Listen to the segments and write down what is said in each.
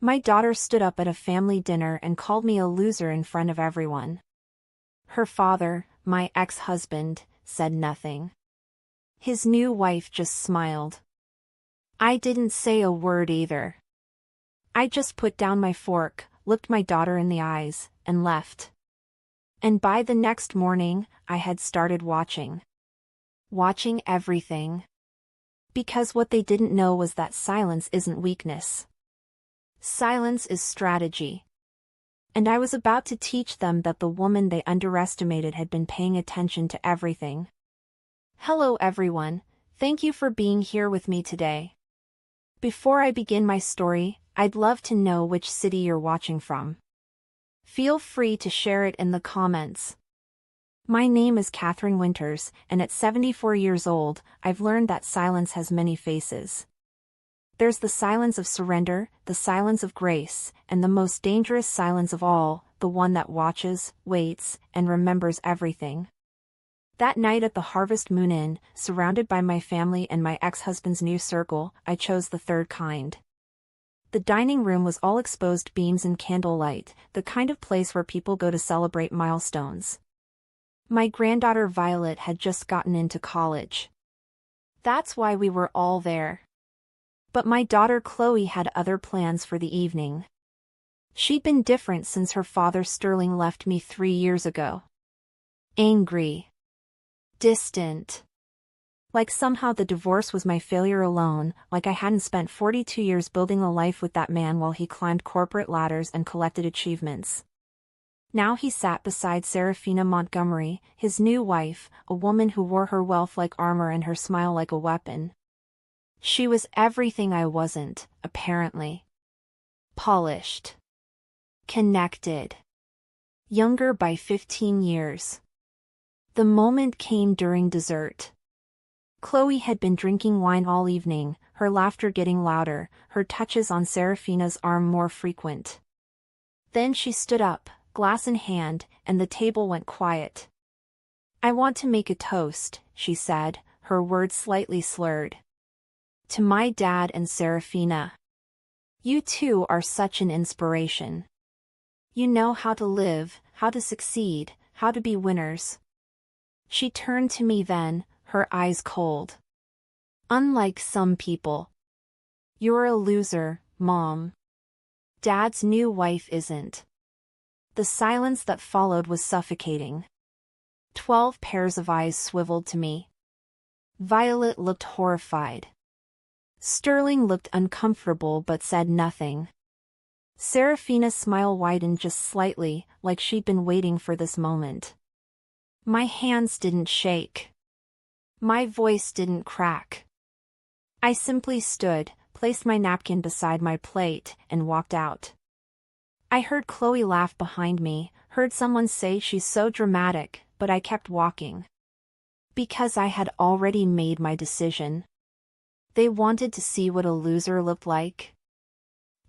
My daughter stood up at a family dinner and called me a loser in front of everyone. Her father, my ex-husband, said nothing. His new wife just smiled. I didn't say a word either. I just put down my fork, looked my daughter in the eyes, and left. And by the next morning, I had started watching. Watching everything. Because what they didn't know was that silence isn't weakness. Silence is strategy. And I was about to teach them that the woman they underestimated had been paying attention to everything. Hello everyone, thank you for being here with me today. Before I begin my story, I'd love to know which city you're watching from. Feel free to share it in the comments. My name is Catherine Winters, and at 74 years old, I've learned that silence has many faces. There's the silence of surrender, the silence of grace, and the most dangerous silence of all, the one that watches, waits, and remembers everything. That night at the Harvest Moon Inn, surrounded by my family and my ex-husband's new circle, I chose the third kind. The dining room was all exposed beams and candlelight, the kind of place where people go to celebrate milestones. My granddaughter Violet had just gotten into college. That's why we were all there. But my daughter Chloe had other plans for the evening. She'd been different since her father Sterling left me 3 years ago. Angry. Distant. Like somehow the divorce was my failure alone, like I hadn't spent 42 years building a life with that man while he climbed corporate ladders and collected achievements. Now he sat beside Serafina Montgomery, his new wife, a woman who wore her wealth like armor and her smile like a weapon. She was everything I wasn't, apparently. Polished. Connected. Younger by 15 years. The moment came during dessert. Chloe had been drinking wine all evening, her laughter getting louder, her touches on Serafina's arm more frequent. Then she stood up, glass in hand, and the table went quiet. I want to make a toast, she said, her words slightly slurred. To my dad and Serafina. You two are such an inspiration. You know how to live, how to succeed, how to be winners. She turned to me then, her eyes cold. Unlike some people. You're a loser, Mom. Dad's new wife isn't. The silence that followed was suffocating. 12 pairs of eyes swiveled to me. Violet looked horrified. Sterling looked uncomfortable but said nothing. Serafina's smile widened just slightly, like she'd been waiting for this moment. My hands didn't shake. My voice didn't crack. I simply stood, placed my napkin beside my plate, and walked out. I heard Chloe laugh behind me, heard someone say she's so dramatic, but I kept walking. Because I had already made my decision. They wanted to see what a loser looked like.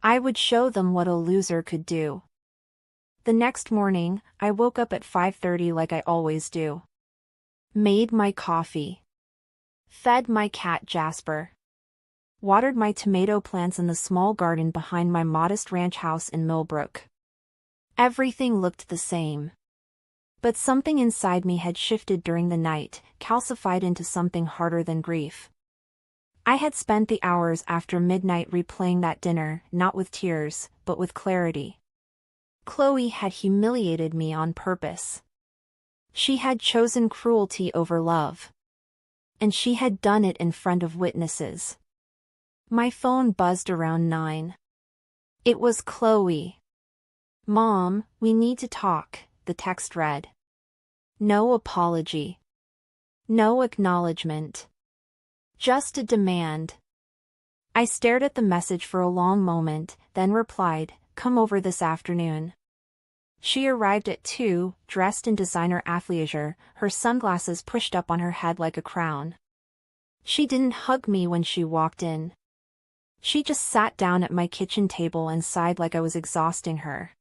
I would show them what a loser could do. The next morning, I woke up at 5:30 like I always do. Made my coffee. Fed my cat Jasper. Watered my tomato plants in the small garden behind my modest ranch house in Millbrook. Everything looked the same. But something inside me had shifted during the night, calcified into something harder than grief. I had spent the hours after midnight replaying that dinner, not with tears, but with clarity. Chloe had humiliated me on purpose. She had chosen cruelty over love. And she had done it in front of witnesses. My phone buzzed around 9. It was Chloe. Mom, we need to talk, the text read. No apology. No acknowledgement. Just a demand. I stared at the message for a long moment, then replied, come over this afternoon. She arrived at 2, dressed in designer athleisure, her sunglasses pushed up on her head like a crown. She didn't hug me when she walked in. She just sat down at my kitchen table and sighed like I was exhausting her.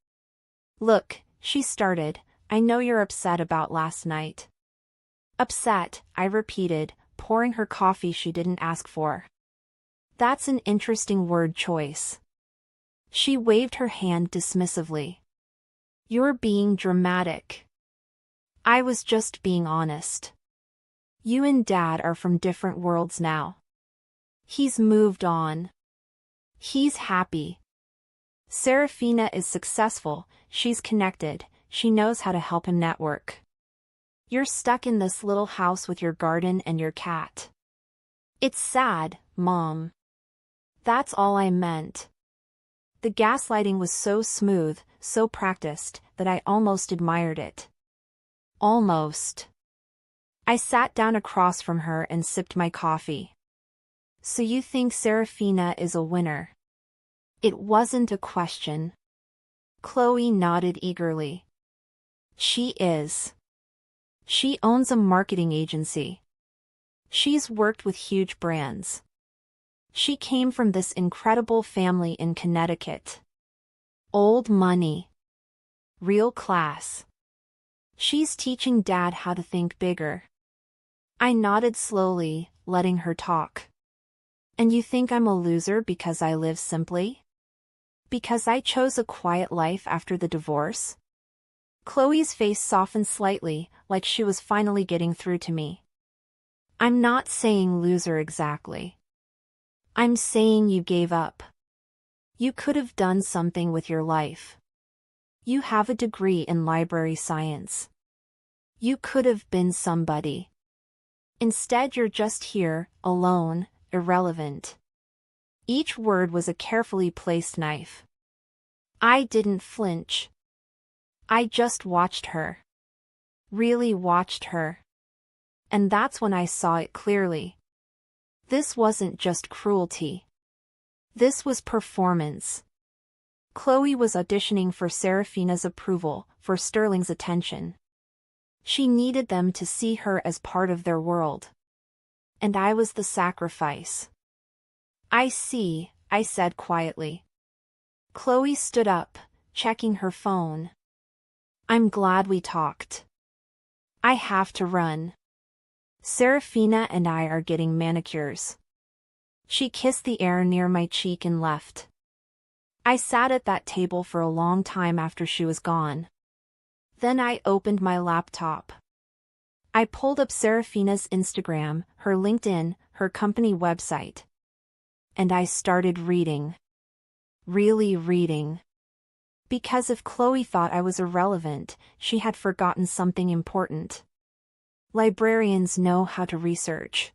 Look, she started, I know you're upset about last night. Upset, I repeated, pouring her coffee she didn't ask for. That's an interesting word choice. She waved her hand dismissively. You're being dramatic. I was just being honest. You and Dad are from different worlds now. He's moved on. He's happy. Serafina is successful, she's connected, she knows how to help him network. You're stuck in this little house with your garden and your cat. It's sad, Mom. That's all I meant. The gaslighting was so smooth, so practiced, that I almost admired it. Almost. I sat down across from her and sipped my coffee. So you think Serafina is a winner? It wasn't a question. Chloe nodded eagerly. She is. She owns a marketing agency. She's worked with huge brands. She came from this incredible family in Connecticut. Old money. Real class. She's teaching Dad how to think bigger. I nodded slowly, letting her talk. And you think I'm a loser because I live simply? Because I chose a quiet life after the divorce? Chloe's face softened slightly, like she was finally getting through to me. I'm not saying loser exactly. I'm saying you gave up. You could have done something with your life. You have a degree in library science. You could have been somebody. Instead, you're just here, alone, irrelevant. Each word was a carefully placed knife. I didn't flinch. I just watched her. Really watched her. And that's when I saw it clearly. This wasn't just cruelty. This was performance. Chloe was auditioning for Serafina's approval, for Sterling's attention. She needed them to see her as part of their world. And I was the sacrifice. I see, I said quietly. Chloe stood up, checking her phone. I'm glad we talked. I have to run. Serafina and I are getting manicures. She kissed the air near my cheek and left. I sat at that table for a long time after she was gone. Then I opened my laptop. I pulled up Serafina's Instagram, her LinkedIn, her company website. And I started reading. Really reading. Because if Chloe thought I was irrelevant, she had forgotten something important. Librarians know how to research.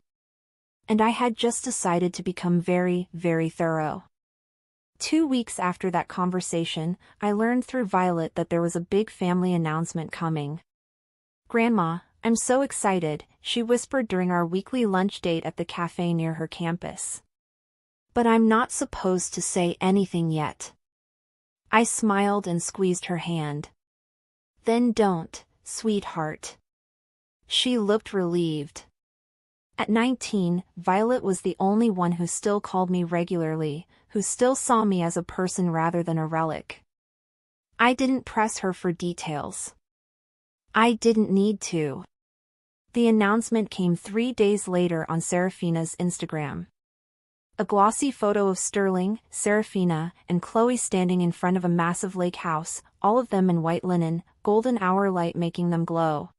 And I had just decided to become very, very thorough. 2 weeks after that conversation, I learned through Violet that there was a big family announcement coming. Grandma, I'm so excited, she whispered during our weekly lunch date at the cafe near her campus. But I'm not supposed to say anything yet. I smiled and squeezed her hand. Then don't, sweetheart. She looked relieved. At 19, Violet was the only one who still called me regularly, who still saw me as a person rather than a relic. I didn't press her for details. I didn't need to. The announcement came 3 days later on Serafina's Instagram. A glossy photo of Sterling, Serafina, and Chloe standing in front of a massive lake house, all of them in white linen, golden hour light making them glow.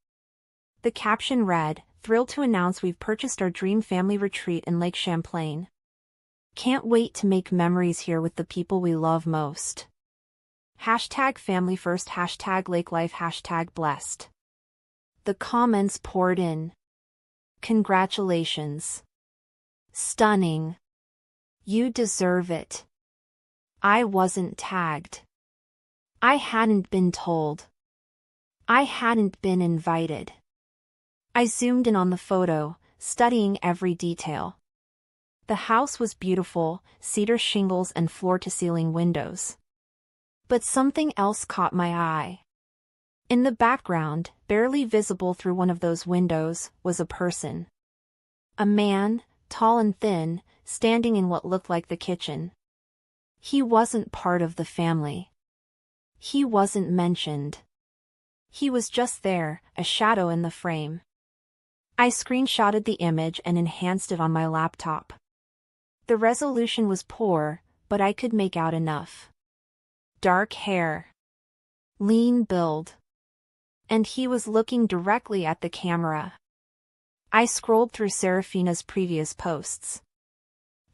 The caption read, "Thrilled to announce we've purchased our dream family retreat in Lake Champlain. Can't wait to make memories here with the people we love most. Hashtag family first, hashtag lake life, hashtag blessed." The comments poured in. Congratulations. Stunning. You deserve it. I wasn't tagged. I hadn't been told. I hadn't been invited. I zoomed in on the photo, studying every detail. The house was beautiful, cedar shingles and floor-to-ceiling windows. But something else caught my eye. In the background, barely visible through one of those windows, was a person. A man, tall and thin, standing in what looked like the kitchen. He wasn't part of the family. He wasn't mentioned. He was just there, a shadow in the frame. I screenshotted the image and enhanced it on my laptop. The resolution was poor, but I could make out enough. dark hair, lean build, and he was looking directly at the camera. I scrolled through Serafina's previous posts.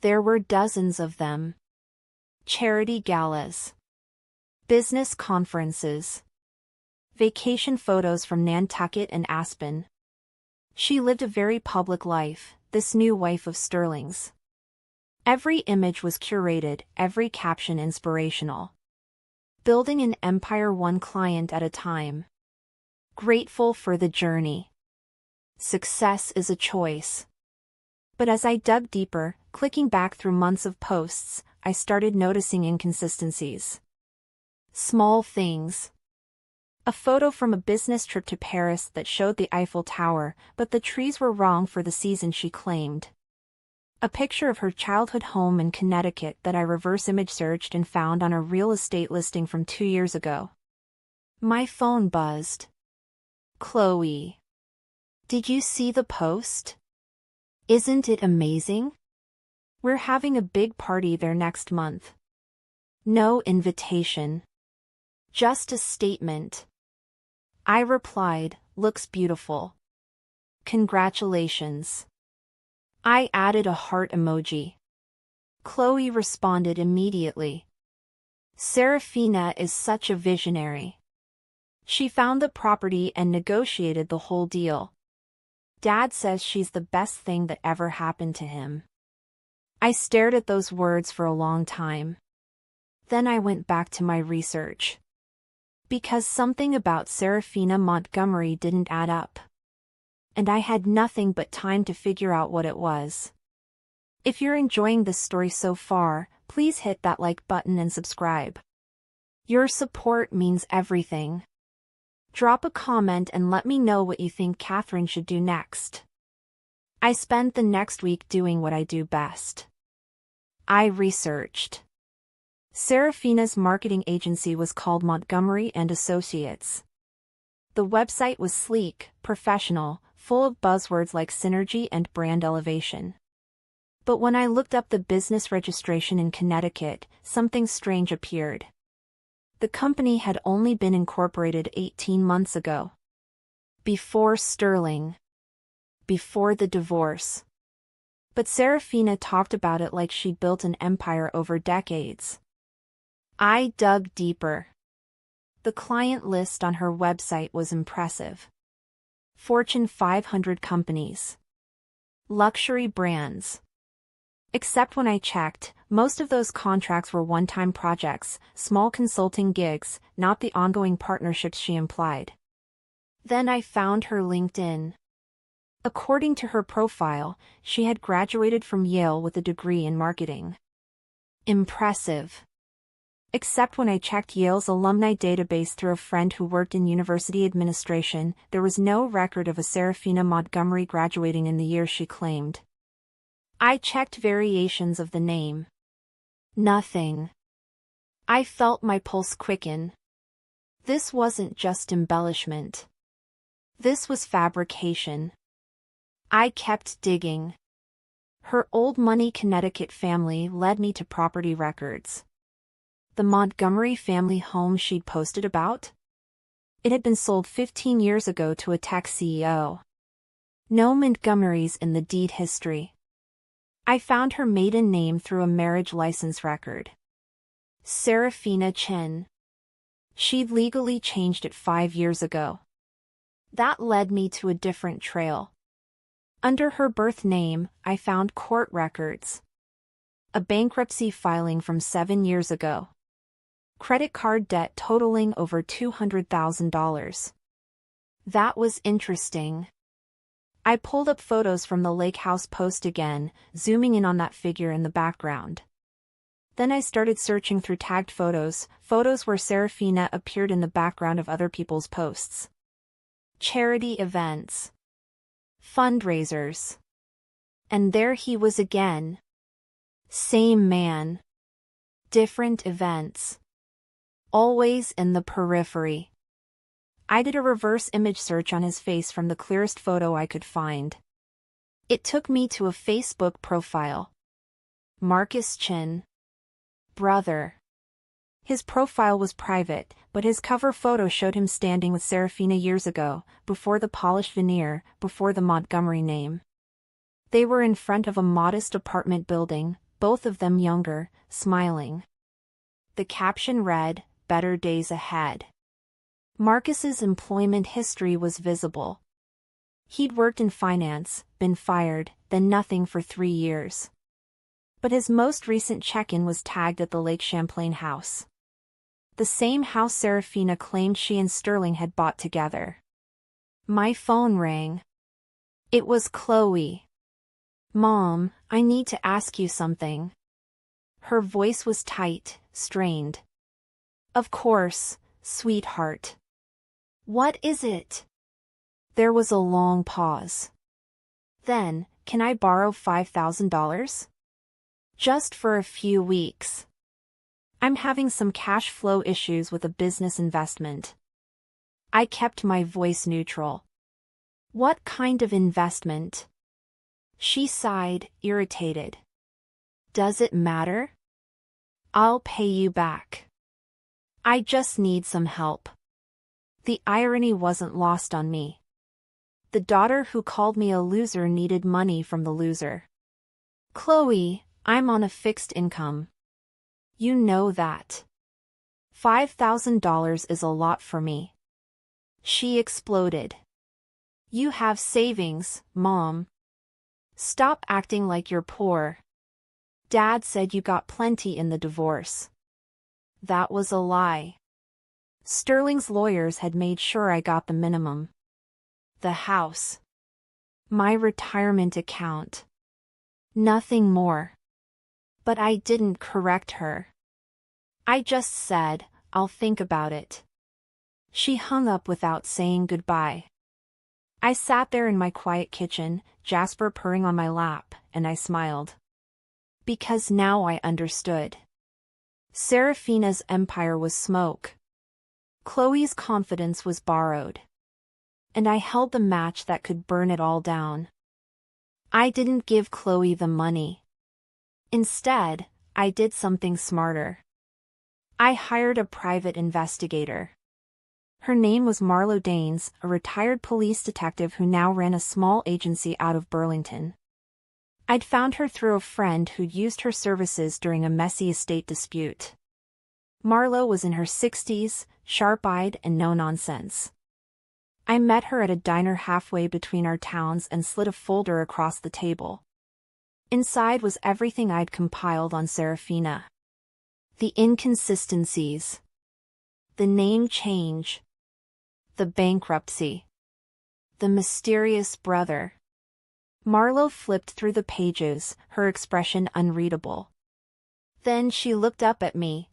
There were dozens of them. Charity galas, business conferences, vacation photos from Nantucket and Aspen. She lived a very public life, this new wife of Sterling's. Every image was curated, every caption inspirational. Building an empire one client at a time. Grateful for the journey. Success is a choice. But as I dug deeper, clicking back through months of posts, I started noticing inconsistencies. Small things. A photo from a business trip to Paris that showed the Eiffel Tower, but the trees were wrong for the season she claimed. A picture of her childhood home in Connecticut that I reverse image searched and found on a real estate listing from 2 years ago. My phone buzzed. Chloe. Did you see the post? Isn't it amazing? We're having a big party there next month. No invitation. Just a statement. I replied, looks beautiful. Congratulations. I added a heart emoji. Chloe responded immediately. Serafina is such a visionary. She found the property and negotiated the whole deal. Dad says she's the best thing that ever happened to him. I stared at those words for a long time. Then I went back to my research. Because something about Serafina Montgomery didn't add up. And I had nothing but time to figure out what it was. If you're enjoying this story so far, please hit that like button and subscribe. Your support means everything. Drop a comment and let me know what you think Catherine should do next. I spent the next week doing what I do best. I researched. Serafina's marketing agency was called Montgomery & Associates. The website was sleek, professional, full of buzzwords like synergy and brand elevation. But when I looked up the business registration in Connecticut, something strange appeared. The company had only been incorporated 18 months ago. Before Sterling. Before the divorce. But Serafina talked about it like she built an empire over decades. I dug deeper. The client list on her website was impressive. Fortune 500 companies. Luxury brands. Except when I checked, most of those contracts were one-time projects, small consulting gigs, not the ongoing partnerships she implied. Then I found her LinkedIn. According to her profile, she had graduated from Yale with a degree in marketing. Impressive. Except when I checked Yale's alumni database through a friend who worked in university administration, there was no record of a Serafina Montgomery graduating in the year she claimed. I checked variations of the name. Nothing. I felt my pulse quicken. This wasn't just embellishment. This was fabrication. I kept digging. Her old money Connecticut family led me to property records. The Montgomery family home she'd posted about? It had been sold 15 years ago to a tech CEO. No Montgomerys in the deed history. I found her maiden name through a marriage license record. Serafina Chin. She'd legally changed it 5 years ago. That led me to a different trail. Under her birth name, I found court records. A bankruptcy filing from 7 years ago. Credit card debt totaling over $200,000. That was interesting. I pulled up photos from the Lake House post again, zooming in on that figure in the background. Then I started searching through tagged photos, photos where Serafina appeared in the background of other people's posts. Charity events. Fundraisers. And there he was again. Same man. Different events. Always in the periphery. I did a reverse image search on his face from the clearest photo I could find. It took me to a Facebook profile. Marcus Chin. Brother. His profile was private, but his cover photo showed him standing with Serafina years ago, before the polished veneer, before the Montgomery name. They were in front of a modest apartment building, both of them younger, smiling. The caption read, "Better days ahead." Marcus's employment history was visible. He'd worked in finance, been fired, then nothing for 3 years. But his most recent check-in was tagged at the Lake Champlain house. The same house Serafina claimed she and Sterling had bought together. My phone rang. It was Chloe. "Mom, I need to ask you something." Her voice was tight, strained. "Of course, sweetheart." "What is it?" There was a long pause. Then, "Can I borrow $5,000? Just for a few weeks. I'm having some cash flow issues with a business investment." I kept my voice neutral. "What kind of investment?" She sighed, irritated. "Does it matter? I'll pay you back. I just need some help." The irony wasn't lost on me. The daughter who called me a loser needed money from the loser. "Chloe, I'm on a fixed income. You know that. $5,000 is a lot for me." She exploded. "You have savings, Mom. Stop acting like you're poor. Dad said you got plenty in the divorce." That was a lie. Sterling's lawyers had made sure I got the minimum. The house. My retirement account. Nothing more. But I didn't correct her. I just said, "I'll think about it." She hung up without saying goodbye. I sat there in my quiet kitchen, Jasper purring on my lap, and I smiled. Because now I understood. Serafina's empire was smoke. Chloe's confidence was borrowed. And I held the match that could burn it all down. I didn't give Chloe the money. Instead, I did something smarter. I hired a private investigator. Her name was Marlo Danes, a retired police detective who now ran a small agency out of Burlington. I'd found her through a friend who'd used her services during a messy estate dispute. Marlo was in her 60s, sharp-eyed and no-nonsense. I met her at a diner halfway between our towns and slid a folder across the table. Inside was everything I'd compiled on Serafina. The inconsistencies. The name change. The bankruptcy. The mysterious brother. Marlo flipped through the pages, her expression unreadable. Then she looked up at me.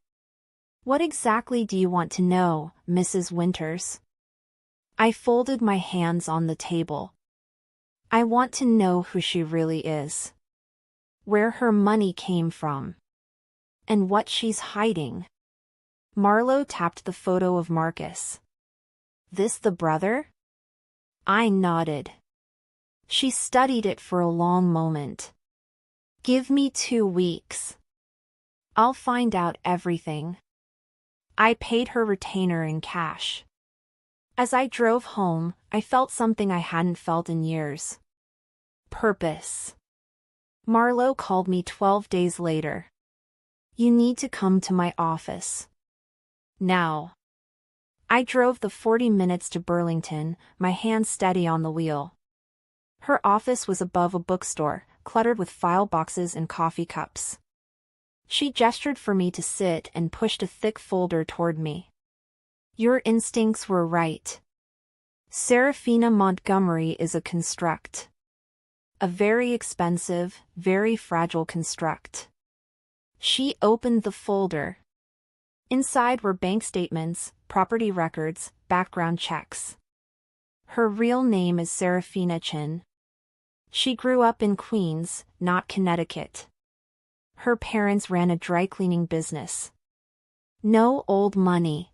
"What exactly do you want to know, Mrs. Winters?" I folded my hands on the table. "I want to know who she really is. Where her money came from. And what she's hiding." Marlo tapped the photo of Marcus. "This the brother?" I nodded. She studied it for a long moment. "Give me 2 weeks. I'll find out everything." I paid her retainer in cash. As I drove home, I felt something I hadn't felt in years. Purpose. Marlo called me 12 days later. "You need to come to my office. Now." I drove the 40 minutes to Burlington, my hand steady on the wheel. Her office was above a bookstore, cluttered with file boxes and coffee cups. She gestured for me to sit and pushed a thick folder toward me. "Your instincts were right. Serafina Montgomery is a construct. A very expensive, very fragile construct." She opened the folder. Inside were bank statements, property records, background checks. Her real name is Serafina Chin. She grew up in Queens, not Connecticut. Her parents ran a dry cleaning business. No old money.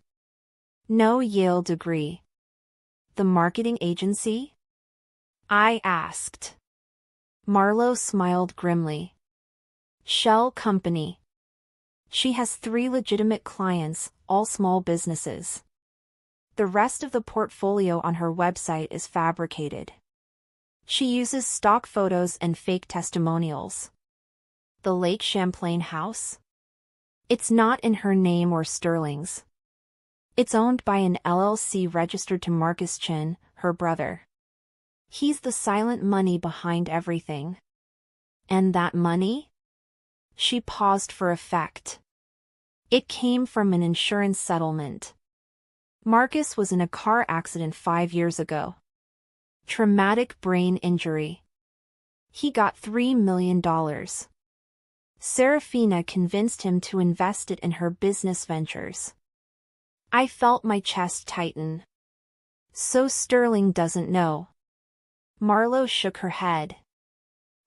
No Yale degree. The marketing agency? I asked. Marlo smiled grimly. Shell company. She has 3 legitimate clients, all small businesses. The rest of the portfolio on her website is fabricated. She uses stock photos and fake testimonials. The Lake Champlain house? It's not in her name or Sterling's. It's owned by an LLC registered to Marcus Chin, her brother. He's the silent money behind everything. And that money? She paused for effect. It came from an insurance settlement. Marcus was in a car accident 5 years ago. Traumatic brain injury. He got $3 million. Serafina convinced him to invest it in her business ventures. I felt my chest tighten. So Sterling doesn't know. Marlo shook her head.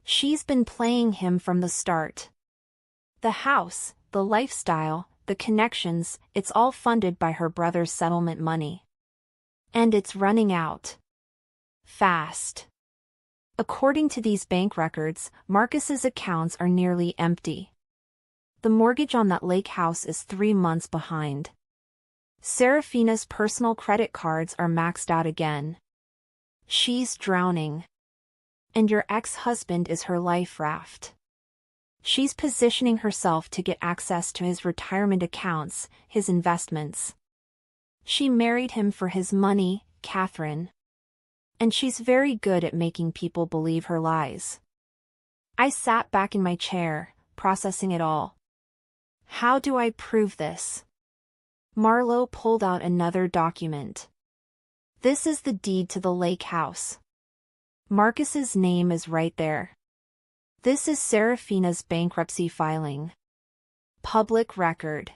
She's been playing him from the start. The house, the lifestyle, the connections, it's all funded by her brother's settlement money. And it's running out. Fast. According to these bank records, Marcus's accounts are nearly empty. The mortgage on that lake house is 3 months behind. Serafina's personal credit cards are maxed out again. She's drowning. And your ex-husband is her life raft. She's positioning herself to get access to his retirement accounts, his investments. She married him for his money, Catherine. And she's very good at making people believe her lies. I sat back in my chair, processing it all. How do I prove this? Marlo pulled out another document. This is the deed to the lake house. Marcus's name is right there. This is Serafina's bankruptcy filing. Public record.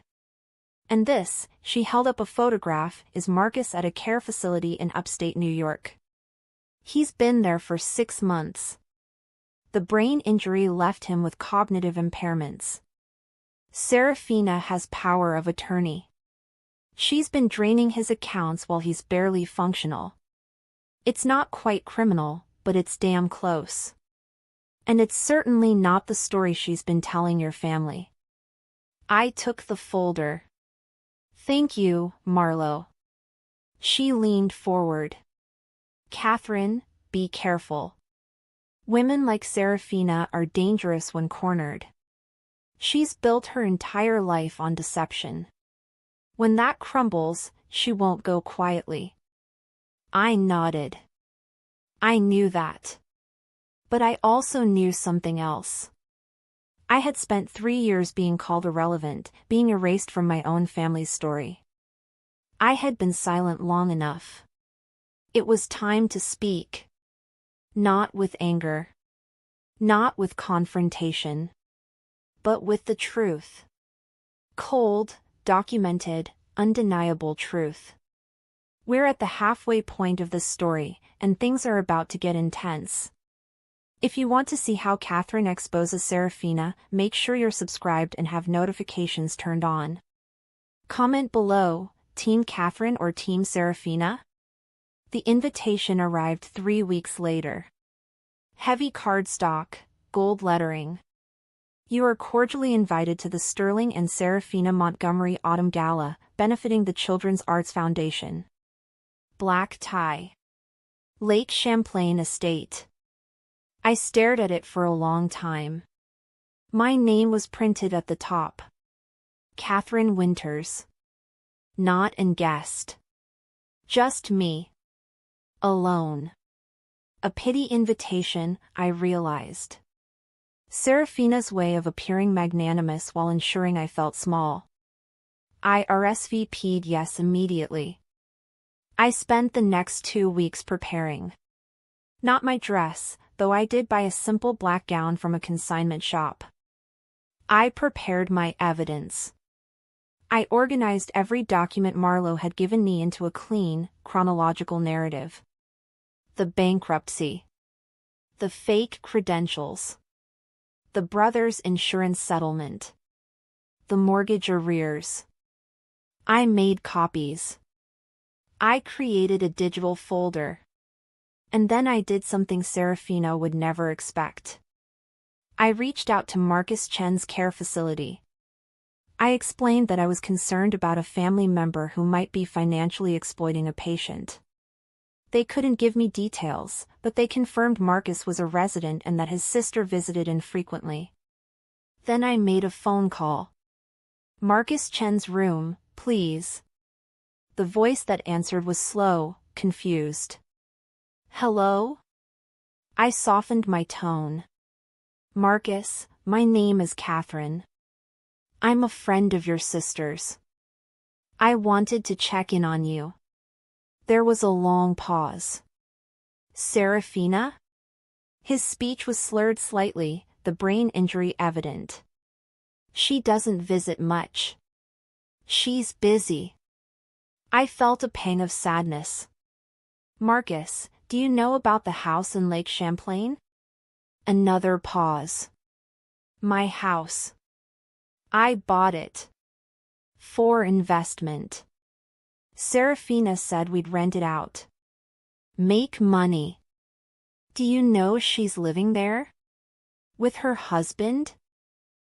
And this, she held up a photograph, is Marcus at a care facility in upstate New York. He's been there for 6 months. The brain injury left him with cognitive impairments. Serafina has power of attorney. She's been draining his accounts while he's barely functional. It's not quite criminal, but it's damn close. And it's certainly not the story she's been telling your family. I took the folder. Thank you, Marlo. She leaned forward. Catherine, be careful. Women like Serafina are dangerous when cornered. She's built her entire life on deception. When that crumbles, she won't go quietly. I nodded. I knew that. But I also knew something else. I had spent 3 years being called irrelevant, being erased from my own family's story. I had been silent long enough. It was time to speak. Not with anger. Not with confrontation. But with the truth. Cold, documented, undeniable truth. We're at the halfway point of this story, and things are about to get intense. If you want to see how Catherine exposes Serafina, make sure you're subscribed and have notifications turned on. Comment below, Team Catherine or Team Serafina? The invitation arrived 3 weeks later. Heavy cardstock, gold lettering. You are cordially invited to the Sterling and Serafina Montgomery Autumn Gala, benefiting the Children's Arts Foundation. Black tie. Lake Champlain Estate. I stared at it for a long time. My name was printed at the top. Catherine Winters. Not an guest. Just me. Alone. A pity invitation, I realized. Serafina's way of appearing magnanimous while ensuring I felt small. I RSVP'd yes immediately. I spent the next 2 weeks preparing. Not my dress, though I did buy a simple black gown from a consignment shop. I prepared my evidence. I organized every document Marlo had given me into a clean, chronological narrative. The bankruptcy. The fake credentials. The brothers' insurance settlement. The mortgage arrears. I made copies. I created a digital folder. And then I did something Serafina would never expect. I reached out to Marcus Chen's care facility. I explained that I was concerned about a family member who might be financially exploiting a patient. They couldn't give me details, but they confirmed Marcus was a resident and that his sister visited infrequently. Then I made a phone call. "Marcus Chen's room, please." The voice that answered was slow, confused. "Hello?" I softened my tone. "Marcus, my name is Catherine. I'm a friend of your sister's. I wanted to check in on you." There was a long pause. "Serafina?" His speech was slurred slightly, the brain injury evident. "She doesn't visit much. She's busy." I felt a pang of sadness. "Marcus, do you know about the house in Lake Champlain?" Another pause. "My house. I bought it. For investment. Serafina said we'd rent it out. Make money. Do you know she's living there? With her husband?"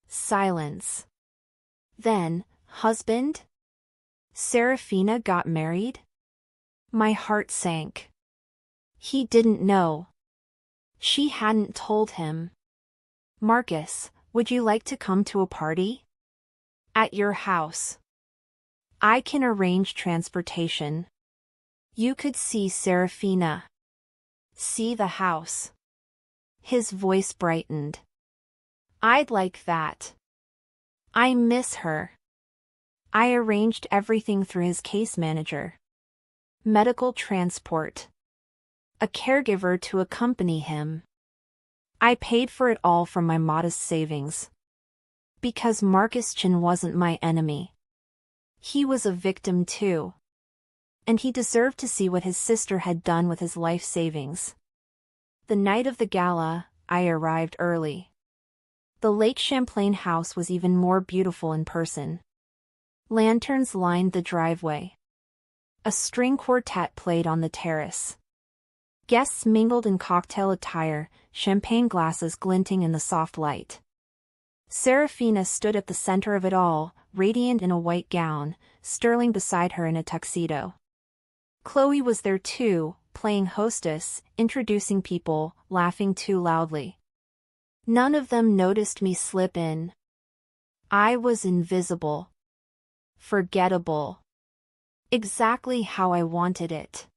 Silence. Then, "Husband? Serafina got married?" My heart sank. He didn't know. She hadn't told him. "Marcus, would you like to come to a party?" "At your house. I can arrange transportation. You could see Serafina. See the house." His voice brightened. "I'd like that. I miss her." I arranged everything through his case manager. Medical transport. A caregiver to accompany him. I paid for it all from my modest savings. Because Marcus Chin wasn't my enemy. He was a victim too. And he deserved to see what his sister had done with his life savings. The night of the gala, I arrived early. The Lake Champlain house was even more beautiful in person. Lanterns lined the driveway. A string quartet played on the terrace. Guests mingled in cocktail attire, champagne glasses glinting in the soft light. Serafina stood at the center of it all, radiant in a white gown, Sterling beside her in a tuxedo. Chloe was there too, playing hostess, introducing people, laughing too loudly. None of them noticed me slip in. I was invisible. Forgettable. Exactly how I wanted it.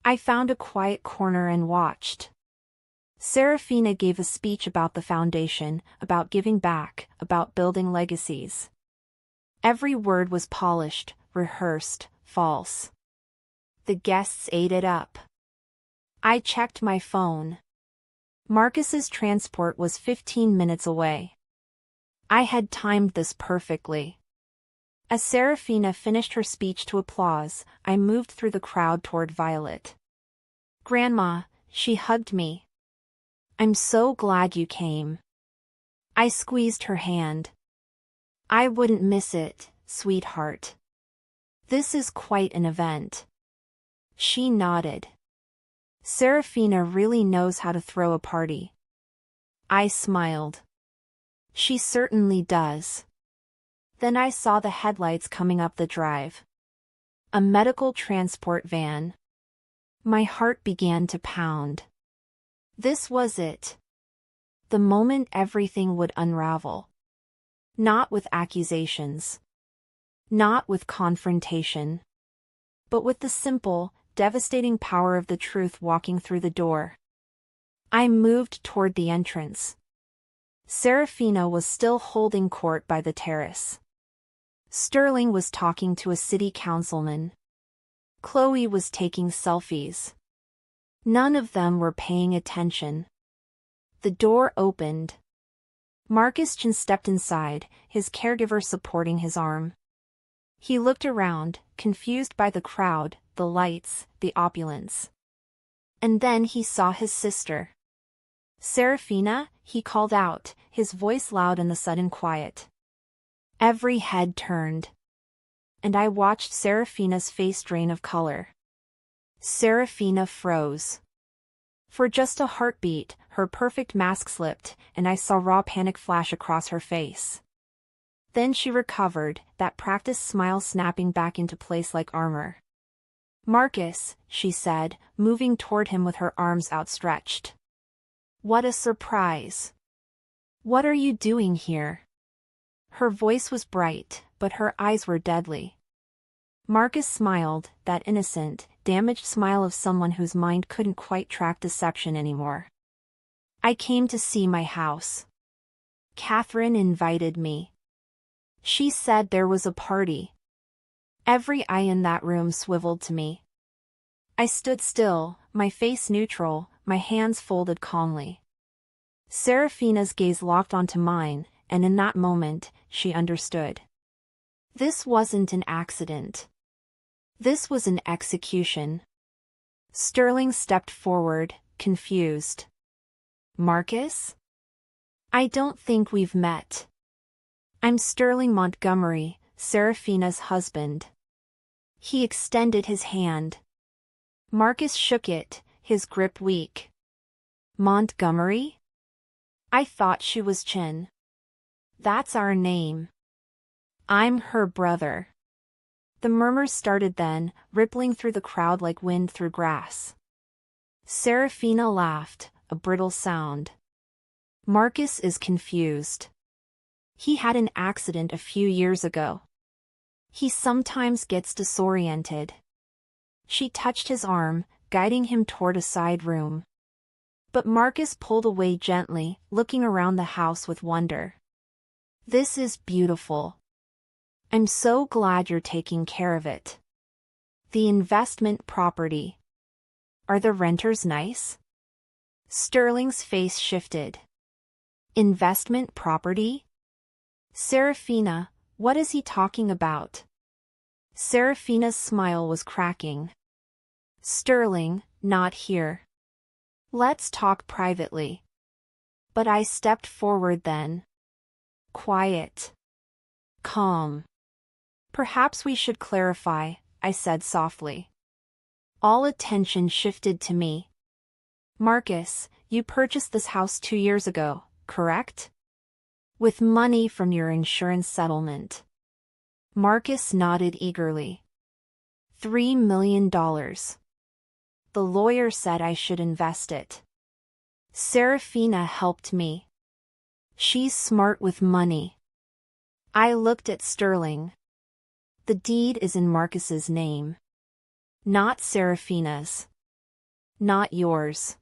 I found a quiet corner and watched. Serafina gave a speech about the foundation, about giving back, about building legacies. Every word was polished, rehearsed, false. The guests ate it up. I checked my phone. Marcus's transport was 15 minutes away. I had timed this perfectly. As Serafina finished her speech to applause, I moved through the crowd toward Violet. "Grandma," she hugged me. "I'm so glad you came." I squeezed her hand. "I wouldn't miss it, sweetheart. This is quite an event." She nodded. "Serafina really knows how to throw a party." I smiled. "She certainly does." Then I saw the headlights coming up the drive. A medical transport van. My heart began to pound. This was it. The moment everything would unravel. Not with accusations. Not with confrontation. But with the simple, devastating power of the truth walking through the door. I moved toward the entrance. Serafina was still holding court by the terrace. Sterling was talking to a city councilman. Chloe was taking selfies. None of them were paying attention. The door opened. Marcus Chin stepped inside, his caregiver supporting his arm. He looked around, confused by the crowd, the lights, the opulence. And then he saw his sister. "Serafina," he called out, his voice loud in the sudden quiet. Every head turned. And I watched Serafina's face drain of color. Serafina froze. For just a heartbeat, her perfect mask slipped, and I saw raw panic flash across her face. Then she recovered, that practiced smile snapping back into place like armor. "Marcus," she said, moving toward him with her arms outstretched. "What a surprise. What are you doing here?" Her voice was bright, but her eyes were deadly. Marcus smiled, that innocent, damaged smile of someone whose mind couldn't quite track deception anymore. "I came to see my house. Catherine invited me. She said there was a party." Every eye in that room swiveled to me. I stood still, my face neutral, my hands folded calmly. Serafina's gaze locked onto mine, and in that moment, she understood. This wasn't an accident. This was an execution. Sterling stepped forward, confused. "Marcus? I don't think we've met. I'm Sterling Montgomery, Serafina's husband." He extended his hand. Marcus shook it, his grip weak. "Montgomery? I thought she was Chin. That's our name. I'm her brother." The murmurs started then, rippling through the crowd like wind through grass. Serafina laughed, a brittle sound. "Marcus is confused. He had an accident a few years ago. He sometimes gets disoriented." She touched his arm, guiding him toward a side room. But Marcus pulled away gently, looking around the house with wonder. "This is beautiful. I'm so glad you're taking care of it. The investment property. Are the renters nice?" Sterling's face shifted. "Investment property? Serafina, what is he talking about?" Serafina's smile was cracking. "Sterling, not here. Let's talk privately." But I stepped forward then. Quiet. Calm. "Perhaps we should clarify," I said softly. All attention shifted to me. "Marcus, you purchased this house 2 years ago, correct? With money from your insurance settlement." Marcus nodded eagerly. $3 million. The lawyer said I should invest it. Serafina helped me. She's smart with money. I looked at Sterling. The deed is in Marcus's name. Not Serafina's. Not yours.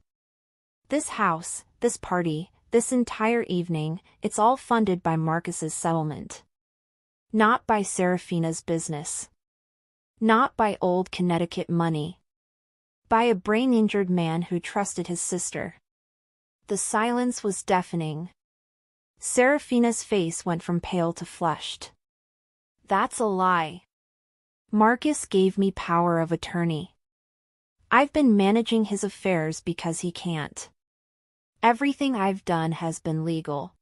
This house, this party, this entire evening, it's all funded by Marcus's settlement. Not by Serafina's business. Not by old Connecticut money. By a brain-injured man who trusted his sister. The silence was deafening. Serafina's face went from pale to flushed. "That's a lie. Marcus gave me power of attorney. I've been managing his affairs because he can't. Everything I've done has been legal."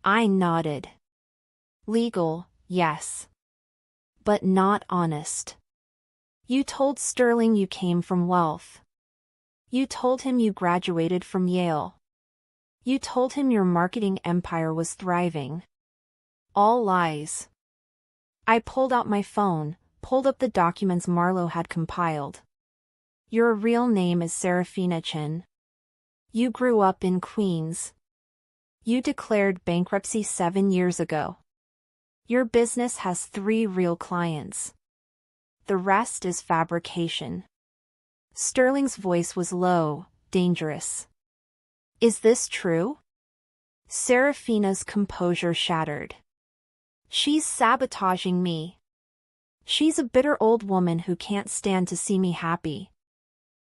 I nodded. "Legal, yes. But not honest. You told Sterling you came from wealth. You told him you graduated from Yale. You told him your marketing empire was thriving. All lies." I pulled out my phone, pulled up the documents Marlowe had compiled. "Your real name is Serafina Chin. You grew up in Queens. You declared bankruptcy 7 years ago. Your business has 3 real clients. The rest is fabrication." Sterling's voice was low, dangerous. "Is this true?" Serafina's composure shattered. "She's sabotaging me. She's a bitter old woman who can't stand to see me happy."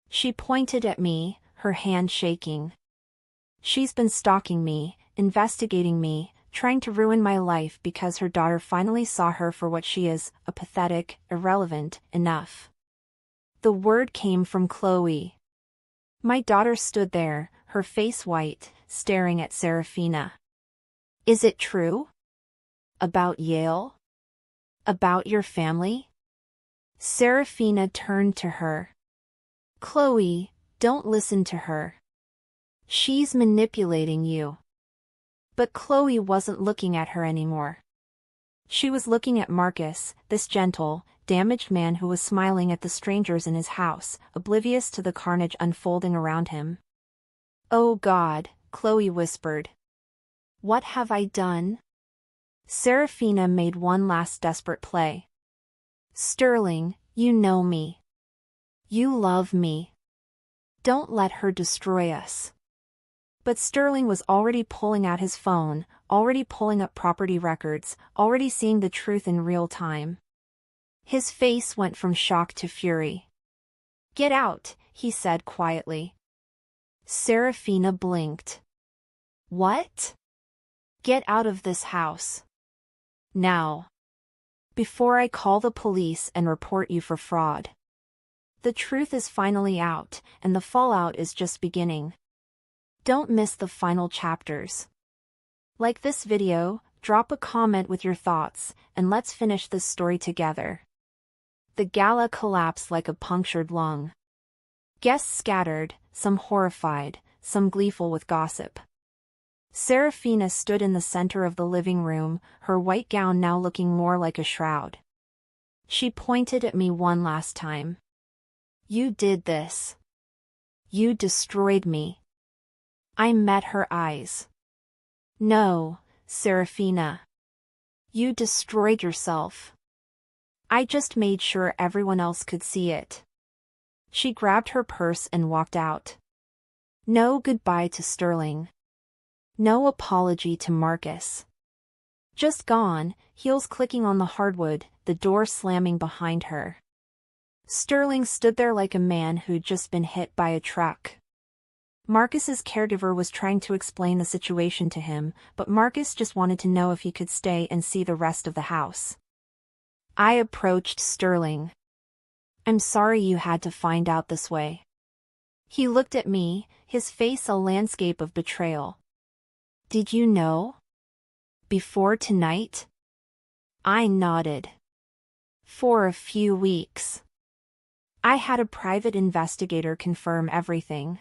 She pointed at me, her hand shaking. "She's been stalking me, investigating me, trying to ruin my life because her daughter finally saw her for what she is, a pathetic, irrelevant, enough." The word came from Chloe. My daughter stood there, her face white, staring at Serafina. "Is it true? About Yale? About your family?" Serafina turned to her. "Chloe, don't listen to her. She's manipulating you." But Chloe wasn't looking at her anymore. She was looking at Marcus, this gentle, damaged man who was smiling at the strangers in his house, oblivious to the carnage unfolding around him. "Oh God," Chloe whispered. "What have I done?" Serafina made one last desperate play. "Sterling, you know me. You love me. Don't let her destroy us." But Sterling was already pulling out his phone, already pulling up property records, already seeing the truth in real time. His face went from shock to fury. "Get out," he said quietly. Serafina blinked. "What?" "Get out of this house. Now. Before I call the police and report you for fraud." The truth is finally out, and the fallout is just beginning. Don't miss the final chapters. Like this video, drop a comment with your thoughts, and let's finish this story together. The gala collapsed like a punctured lung. Guests scattered, some horrified, some gleeful with gossip. Serafina stood in the center of the living room, her white gown now looking more like a shroud. She pointed at me one last time. "You did this. You destroyed me." I met her eyes. "No, Serafina. You destroyed yourself. I just made sure everyone else could see it." She grabbed her purse and walked out. No goodbye to Sterling. No apology to Marcus. Just gone, heels clicking on the hardwood, the door slamming behind her. Sterling stood there like a man who'd just been hit by a truck. Marcus's caregiver was trying to explain the situation to him, but Marcus just wanted to know if he could stay and see the rest of the house. I approached Sterling. "I'm sorry you had to find out this way." He looked at me, his face a landscape of betrayal. "Did you know? Before tonight?" I nodded. "For a few weeks. I had a private investigator confirm everything."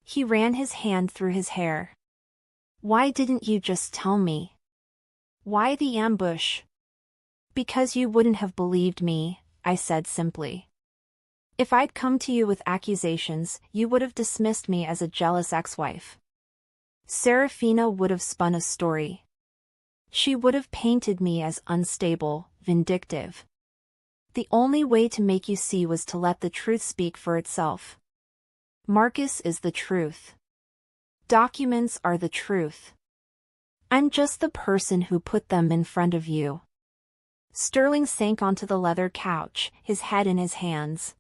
He ran his hand through his hair. "Why didn't you just tell me? Why the ambush?" "Because you wouldn't have believed me," I said simply. "If I'd come to you with accusations, you would have dismissed me as a jealous ex-wife. Serafina would have spun a story. She would have painted me as unstable, vindictive. The only way to make you see was to let the truth speak for itself. Marcus is the truth. Documents are the truth. I'm just the person who put them in front of you." Sterling sank onto the leather couch, his head in his hands.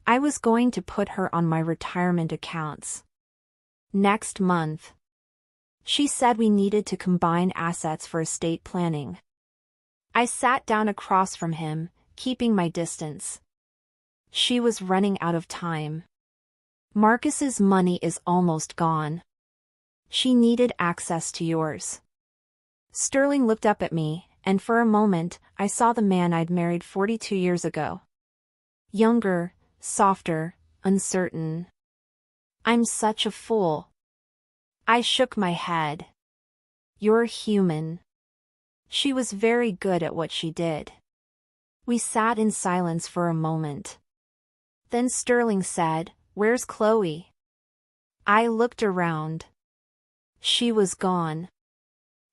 "I was going to put her on my retirement accounts. Next month. She said we needed to combine assets for estate planning." I sat down across from him, keeping my distance. "She was running out of time. Marcus's money is almost gone. She needed access to yours." Sterling looked up at me, and for a moment, I saw the man I'd married 42 years ago. Younger, softer, uncertain. "I'm such a fool." I shook my head. "You're human." She was very good at what she did. We sat in silence for a moment. Then Sterling said, "Where's Chloe?" I looked around. She was gone.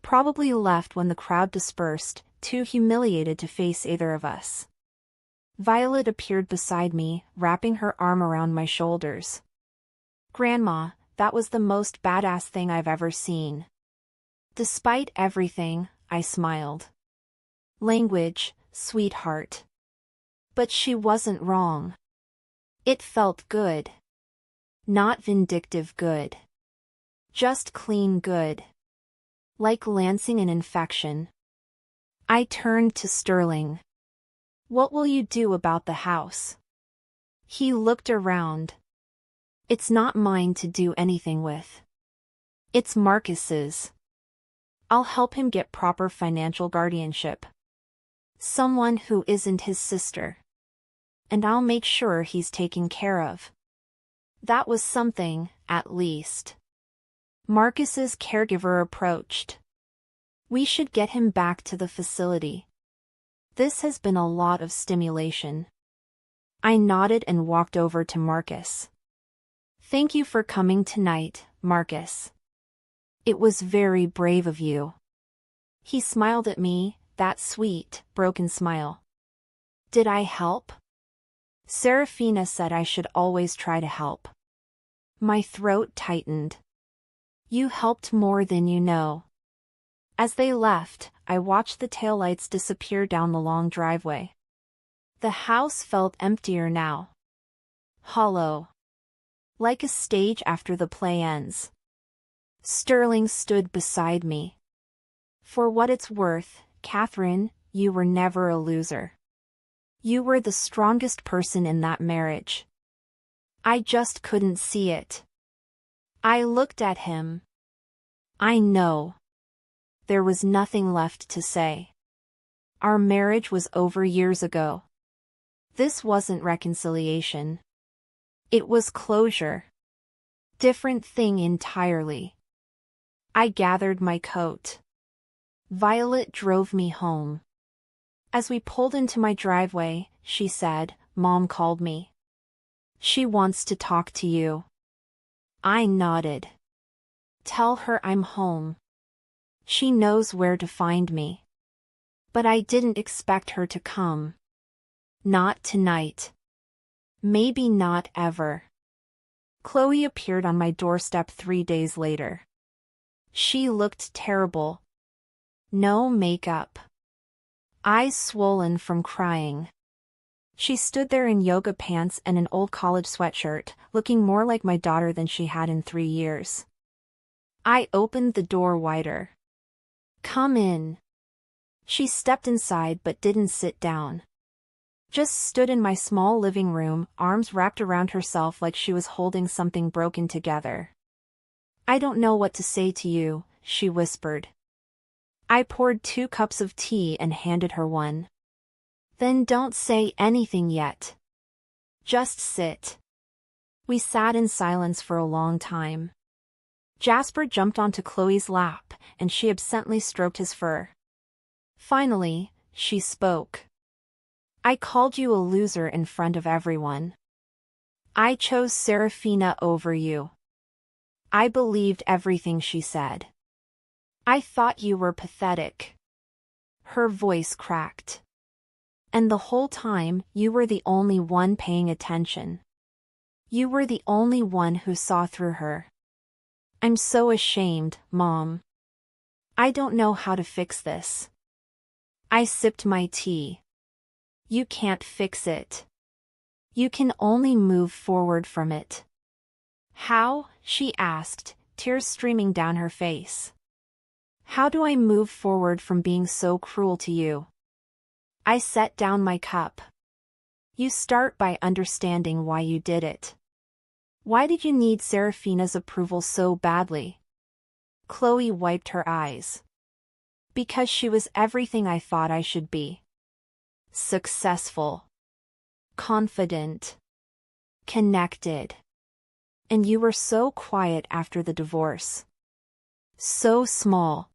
Probably left when the crowd dispersed, too humiliated to face either of us. Violet appeared beside me, wrapping her arm around my shoulders. "Grandma, that was the most badass thing I've ever seen." Despite everything, I smiled. "Language, sweetheart." But she wasn't wrong. It felt good. Not vindictive good. Just clean good. Like lancing an infection. I turned to Sterling. "What will you do about the house?" He looked around. "It's not mine to do anything with. It's Marcus's. I'll help him get proper financial guardianship. Someone who isn't his sister. And I'll make sure he's taken care of." That was something, at least. Marcus's caregiver approached. We should get him back to the facility. This has been a lot of stimulation. I nodded and walked over to Marcus. Thank you for coming tonight, Marcus. It was very brave of you. He smiled at me, that sweet, broken smile. Did I help? Serafina said I should always try to help. My throat tightened. You helped more than you know. As they left, I watched the taillights disappear down the long driveway. The house felt emptier now. Hollow. Like a stage after the play ends. Sterling stood beside me. For what it's worth, Catherine, you were never a loser. You were the strongest person in that marriage. I just couldn't see it. I looked at him. I know. There was nothing left to say. Our marriage was over years ago. This wasn't reconciliation. It was closure. Different thing entirely. I gathered my coat. Violet drove me home. As we pulled into my driveway, she said, Mom called me. She wants to talk to you. I nodded. Tell her I'm home. She knows where to find me. But I didn't expect her to come. Not tonight. Maybe not ever. Chloe appeared on my doorstep 3 days later. She looked terrible. No makeup. Eyes swollen from crying. She stood there in yoga pants and an old college sweatshirt, looking more like my daughter than she had in 3 years. I opened the door wider. Come in. She stepped inside but didn't sit down. Just stood in my small living room, arms wrapped around herself like she was holding something broken together. I don't know what to say to you, she whispered. I poured 2 cups of tea and handed her one. Then don't say anything yet. Just sit. We sat in silence for a long time. Jasper jumped onto Chloe's lap, and she absently stroked his fur. Finally, she spoke. I called you a loser in front of everyone. I chose Serafina over you. I believed everything she said. I thought you were pathetic. Her voice cracked. And the whole time, you were the only one paying attention. You were the only one who saw through her. I'm so ashamed, Mom. I don't know how to fix this. I sipped my tea. You can't fix it. You can only move forward from it. How? She asked, tears streaming down her face. How do I move forward from being so cruel to you? I set down my cup. You start by understanding why you did it. Why did you need Serafina's approval so badly? Chloe wiped her eyes. Because she was everything I thought I should be. Successful. Confident. Connected. And you were so quiet after the divorce. So small.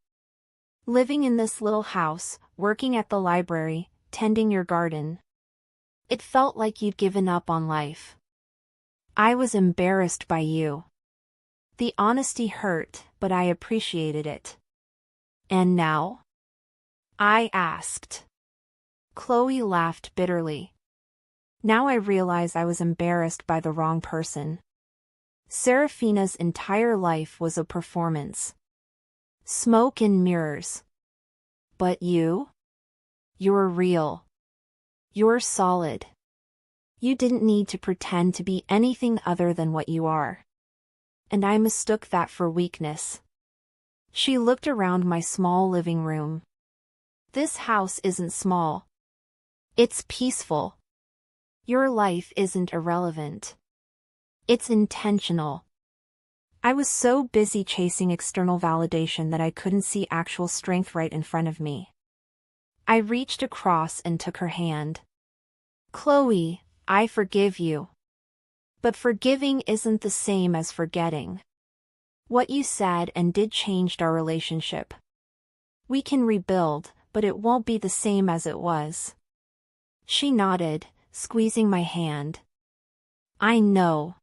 Living in this little house, working at the library, tending your garden. It felt like you'd given up on life. I was embarrassed by you. The honesty hurt, but I appreciated it. And now? I asked. Chloe laughed bitterly. Now I realize I was embarrassed by the wrong person. Serafina's entire life was a performance. Smoke and mirrors. But you? You're real. You're solid. You didn't need to pretend to be anything other than what you are. And I mistook that for weakness. She looked around my small living room. This house isn't small. It's peaceful. Your life isn't irrelevant. It's intentional. I was so busy chasing external validation that I couldn't see actual strength right in front of me. I reached across and took her hand. Chloe, I forgive you. But forgiving isn't the same as forgetting. What you said and did changed our relationship. We can rebuild, but it won't be the same as it was. She nodded, squeezing my hand. I know.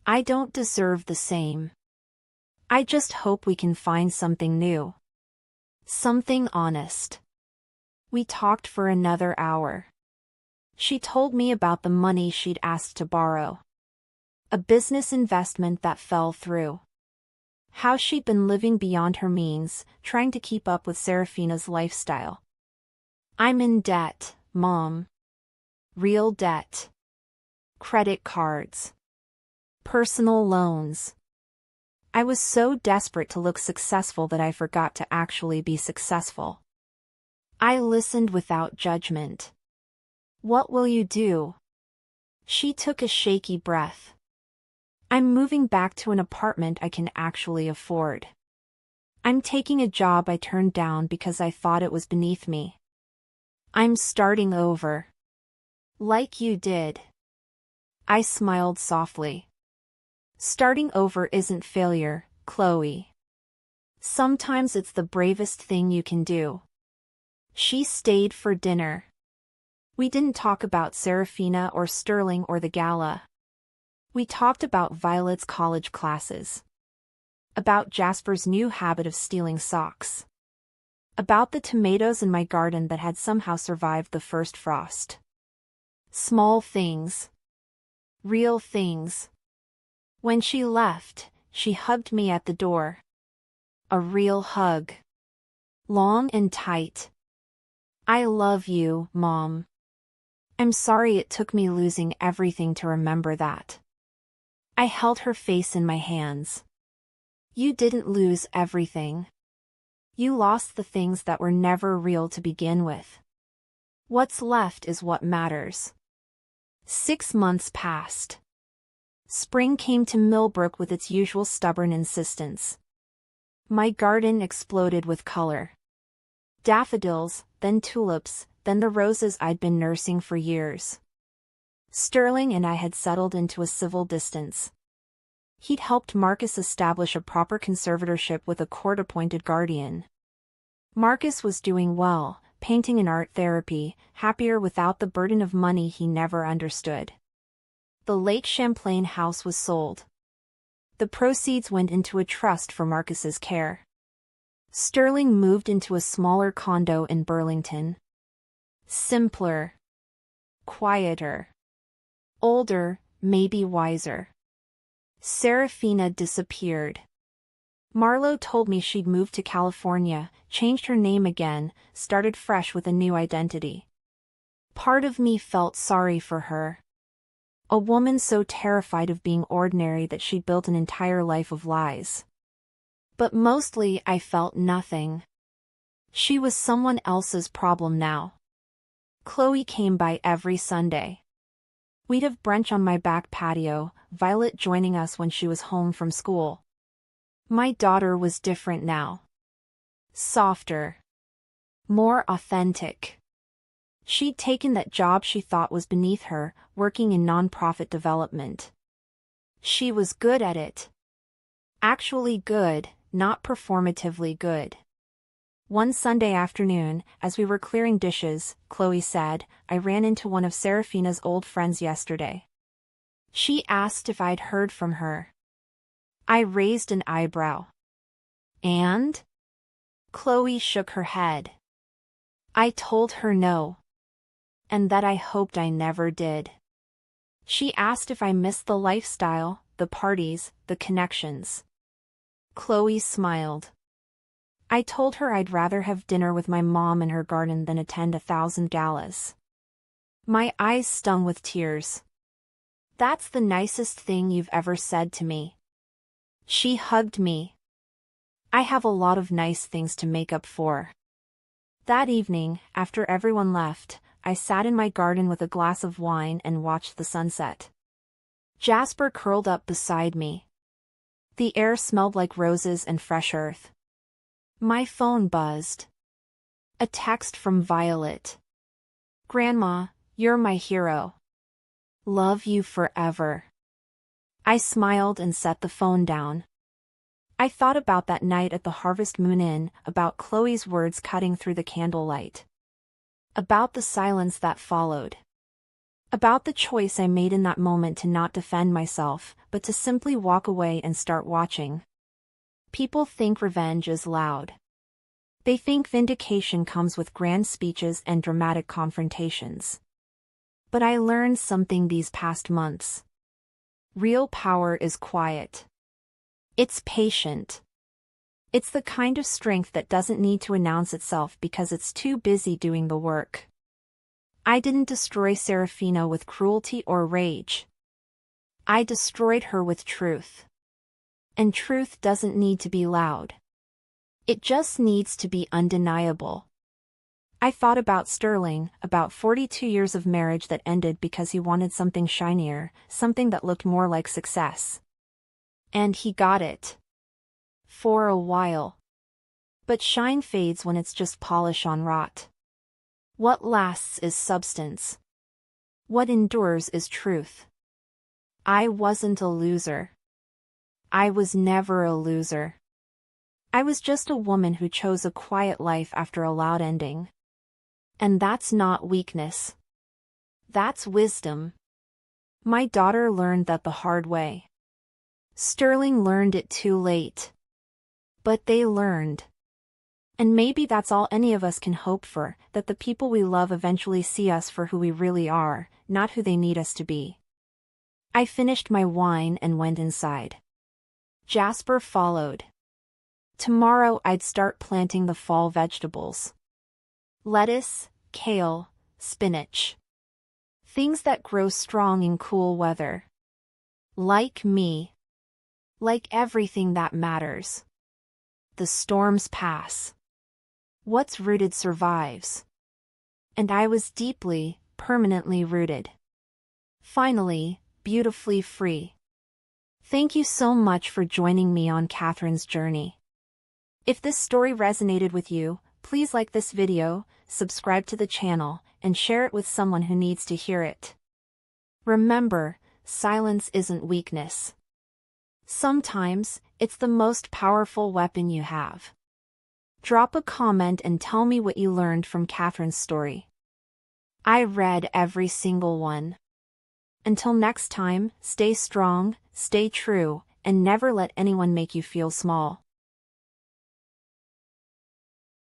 I don't deserve the same. I just hope we can find something new. Something honest. We talked for another hour. She told me about the money she'd asked to borrow. A business investment that fell through. How she'd been living beyond her means, trying to keep up with Serafina's lifestyle. I'm in debt, Mom. Real debt. Credit cards. Personal loans. I was so desperate to look successful that I forgot to actually be successful. I listened without judgment. What will you do? She took a shaky breath. I'm moving back to an apartment I can actually afford. I'm taking a job I turned down because I thought it was beneath me. I'm starting over. Like you did. I smiled softly. Starting over isn't failure, Chloe. Sometimes it's the bravest thing you can do. She stayed for dinner. We didn't talk about Serafina or Sterling or the gala. We talked about Violet's college classes. About Jasper's new habit of stealing socks. About the tomatoes in my garden that had somehow survived the first frost. Small things. Real things. When she left, she hugged me at the door. A real hug. Long and tight. I love you, Mom. I'm sorry it took me losing everything to remember that. I held her face in my hands. You didn't lose everything. You lost the things that were never real to begin with. What's left is what matters. 6 months passed. Spring came to Millbrook with its usual stubborn insistence. My garden exploded with color. Daffodils, then tulips, then the roses I'd been nursing for years. Sterling and I had settled into a civil distance. He'd helped Marcus establish a proper conservatorship with a court-appointed guardian. Marcus was doing well, painting and art therapy, happier without the burden of money he never understood. The Lake Champlain house was sold. The proceeds went into a trust for Marcus's care. Sterling moved into a smaller condo in Burlington. Simpler. Quieter. Older, maybe wiser. Serafina disappeared. Marlo told me she'd moved to California, changed her name again, started fresh with a new identity. Part of me felt sorry for her. A woman so terrified of being ordinary that she'd built an entire life of lies. But mostly I felt nothing. She was someone else's problem now. Chloe came by every Sunday. We'd have brunch on my back patio, Violet joining us when she was home from school. My daughter was different now. Softer. More authentic. She'd taken that job she thought was beneath her, working in nonprofit development. She was good at it. Actually good, not performatively good. One Sunday afternoon, as we were clearing dishes, Chloe said, I ran into one of Serafina's old friends yesterday. She asked if I'd heard from her. I raised an eyebrow. And? Chloe shook her head. I told her no. And that I hoped I never did. She asked if I missed the lifestyle, the parties, the connections. Chloe smiled. I told her I'd rather have dinner with my mom in her garden than attend 1,000 galas. My eyes stung with tears. That's the nicest thing you've ever said to me. She hugged me. I have a lot of nice things to make up for. That evening, after everyone left, I sat in my garden with a glass of wine and watched the sunset. Jasper curled up beside me. The air smelled like roses and fresh earth. My phone buzzed. A text from Violet. Grandma, you're my hero. Love you forever. I smiled and set the phone down. I thought about that night at the Harvest Moon Inn, about Chloe's words cutting through the candlelight. About the silence that followed. About the choice I made in that moment to not defend myself, but to simply walk away and start watching. People think revenge is loud. They think vindication comes with grand speeches and dramatic confrontations. But I learned something these past months. Real power is quiet. It's patient. It's the kind of strength that doesn't need to announce itself because it's too busy doing the work. I didn't destroy Serafina with cruelty or rage. I destroyed her with truth. And truth doesn't need to be loud. It just needs to be undeniable. I thought about Sterling, about 42 years of marriage that ended because he wanted something shinier, something that looked more like success. And he got it. For a while. But shine fades when it's just polish on rot. What lasts is substance. What endures is truth. I wasn't a loser. I was never a loser. I was just a woman who chose a quiet life after a loud ending. And that's not weakness. That's wisdom. My daughter learned that the hard way. Sterling learned it too late. But they learned. And maybe that's all any of us can hope for, that the people we love eventually see us for who we really are, not who they need us to be. I finished my wine and went inside. Jasper followed. Tomorrow I'd start planting the fall vegetables. Lettuce, kale, spinach. Things that grow strong in cool weather. Like me. Like everything that matters. The storms pass. What's rooted survives. And I was deeply, permanently rooted. Finally, beautifully free. Thank you so much for joining me on Catherine's journey. If this story resonated with you, please like this video, subscribe to the channel, and share it with someone who needs to hear it. Remember, silence isn't weakness. Sometimes, it's the most powerful weapon you have. Drop a comment and tell me what you learned from Catherine's story. I read every single one. Until next time, stay strong, stay true, and never let anyone make you feel small.